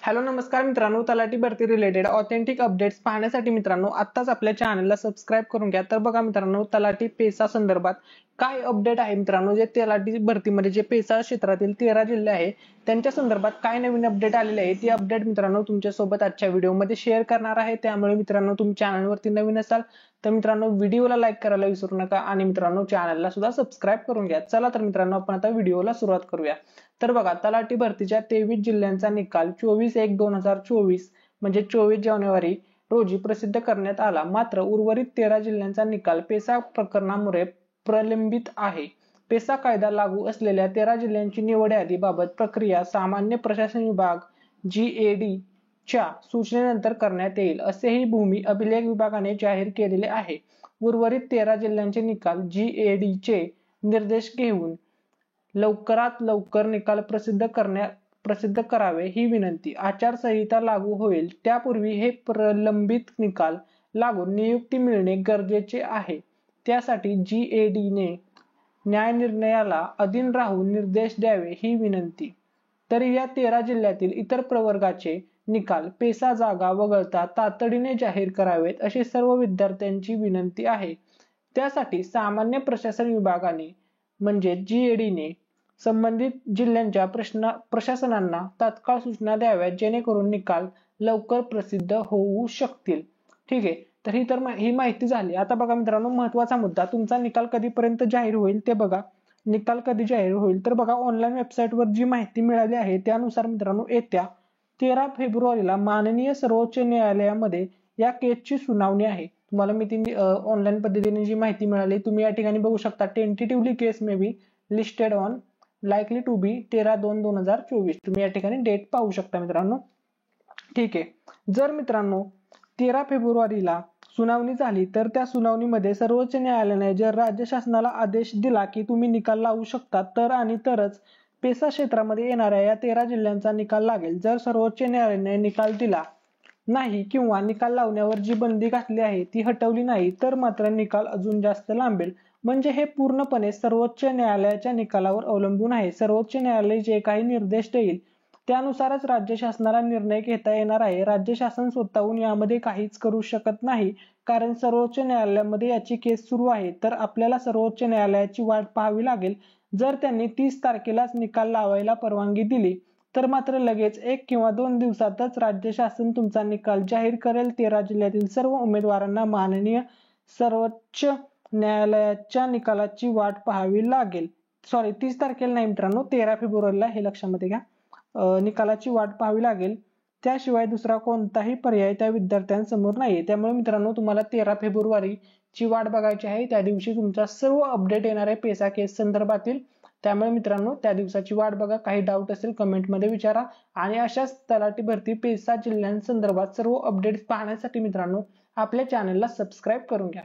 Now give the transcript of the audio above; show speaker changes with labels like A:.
A: Hello नमस्कार मित्रांनो, तलाठी भरती रिलेटेड ऑथेंटिक अपडेट्स पाहण्यासाठी मित्रांनो आत्ताच आपल्या चॅनलला सबस्क्राइब करून घ्या। तर बघा मित्रांनो, तलाठी पेसा संदर्भात काय अपडेट आहे मित्रांनो, जे तलाठी भरतीमध्ये जे पेसा क्षेत्रातील 13 जिल्हे आहे त्यांच्या संदर्भात काय नवीन अपडेट आलेले आहे ती अपडेट मित्रांनो तुमच्या सोबत आजच्या व्हिडिओमध्ये शेअर करणार आहे। त्यामुळे मित्रांनो तुम्ही चॅनलवरती नवीन असाल तर मित्रांनो व्हिडिओला लाईक करायला विसरू नका आणि मित्रांनो चॅनलला सुद्धा सबस्क्राइब करून घ्या। चला तर मित्रांनो आपण आता व्हिडिओला सुरुवात करूया। तर बघा, तलाठी भरतीच्या 23 जिल्ह्यांचा निकाल 24/1/2024 म्हणजे 24 जानेवारी रोजी प्रसिद्ध करण्यात आला। मात्र उर्वरित 13 जिल्ह्यांचा निकाल पेसा प्रकरणामुळे प्रलंबित आहे। पेसा कायदा लागू असलेल्या 13 जिल्ह्यांची निवड यादीबाबत प्रक्रिया सामान्य प्रशासन विभाग GAD च्या सूचनेनंतर करण्यात येईल, असेही भूमी अभिलेख विभागाने जाहीर केलेले आहे। उर्वरित 13 जिल्ह्यांचे निकाल GAD चे निर्देश घेऊन लवकरात लवकर निकाल प्रसिद्ध करावे ही विनंती। आचारसंहिता लागू होईल त्यापूर्वी हे प्रलंबित निकाल लागून नियुक्ती मिळणे गरजेचे आहे। त्यासाठी GAD ने न्यायनिर्णयाला अधीन राहून निर्देश द्यावे ही विनंती। तरी या 13 जिल्ह्यातील इतर प्रवर्गाचे निकाल पेसा जागा वगळता तातडीने जाहीर करावेत अशी सर्व विद्यार्थ्यांची विनंती आहे। त्यासाठी सामान्य प्रशासन विभागाने म्हणजे GAD ने संबंधित जिल्ह्यांच्या प्रशासनांना तात्काळ सूचना द्याव्यात, जेणेकरून निकाल लवकर प्रसिद्ध होऊ शकतील। ठीक आहे, तर ही माहिती झाली। आता बघा मित्रांनो, महत्त्वाचा मुद्दा, तुमचा निकाल कधीपर्यंत जाहीर होईल ते बघा। निकाल कधी जाहीर होईल तर बघा, ऑनलाईन वेबसाईटवर जी माहिती मिळाली आहे त्यानुसार मित्रांनो येत्या 13 फेब्रुवारीला माननीय सर्वोच्च न्यायालयामध्ये या केसची सुनावणी आहे। तुम्हाला मी ती ऑनलाईन पद्धतीने जी माहिती मिळाली तुम्ही या ठिकाणी बघू शकता। Tentatively case may be listed on likely to be 13/2/2024 तुम्ही या ठिकाणी डेट पाहू शकता मित्रांनो। ठीक आहे, जर मित्रांनो 13 फेब्रुवारीला सुनावणी झाली तर त्या सुनावणीमध्ये सर्वोच्च न्यायालयाने जर राज्य शासनाला आदेश दिला की तुम्ही निकाल लावू शकता तर आणि तरच पेसा क्षेत्रामध्ये येणाऱ्या या 13 जिल्ह्यांचा निकाल लागेल। जर सर्वोच्च न्यायालयाने निकाल दिला नाही किंवा निकाल लावण्यावर जी बंदी घातली आहे ती हटवली नाही तर मात्र निकाल अजून जास्त लांबेल। म्हणजे हे पूर्णपणे सर्वोच्च न्यायालयाच्या निकालावर अवलंबून आहे। सर्वोच्च न्यायालय जे काही निर्देश देईल त्यानुसारच राज्य शासनाला निर्णय घेता येणार आहे। राज्य शासन स्वतःहून यामध्ये काहीच करू शकत नाही, कारण सर्वोच्च न्यायालयामध्ये याची केस सुरू आहे। तर आपल्याला सर्वोच्च न्यायालयाची वाट पाहावी लागेल। जर त्यांनी 30 तारखेलाच निकाल लावायला परवानगी दिली तर मात्र लगेच 1 किंवा 2 दिवसातच राज्य शासन तुमचा निकाल जाहीर करेल। 13 जिल्ह्यातील सर्व उमेदवारांना माननीय सर्वोच्च न्यायालयाच्या निकालाची वाट पाहावी लागेल। 30 तारखेला नाही मित्रांनो, 13 फेब्रुवारीला, हे लक्षामध्ये घ्या, निकालाची वाट पाहावी लागेल। त्याशिवाय दुसरा कोणताही पर्याय त्या विद्यार्थ्यांसमोर नाहीये। त्यामुळे मित्रांनो तुम्हाला 13 फेब्रुवारी ची वाट बघायची आहे। त्या दिवशी तुमचा सर्व अपडेट येणार आहे पेसा केस संदर्भातील। त्यामुळे मित्रांनो त्या दिवसाची वाट बघा। काही डाऊट असेल कमेंटमध्ये विचारा आणि अशाच तलाठी भरती पेसा जिल्ह्यांसंदर्भात सर्व अपडेट्स पाहण्यासाठी मित्रांनो आपल्या चॅनलला सबस्क्राइब करून घ्या।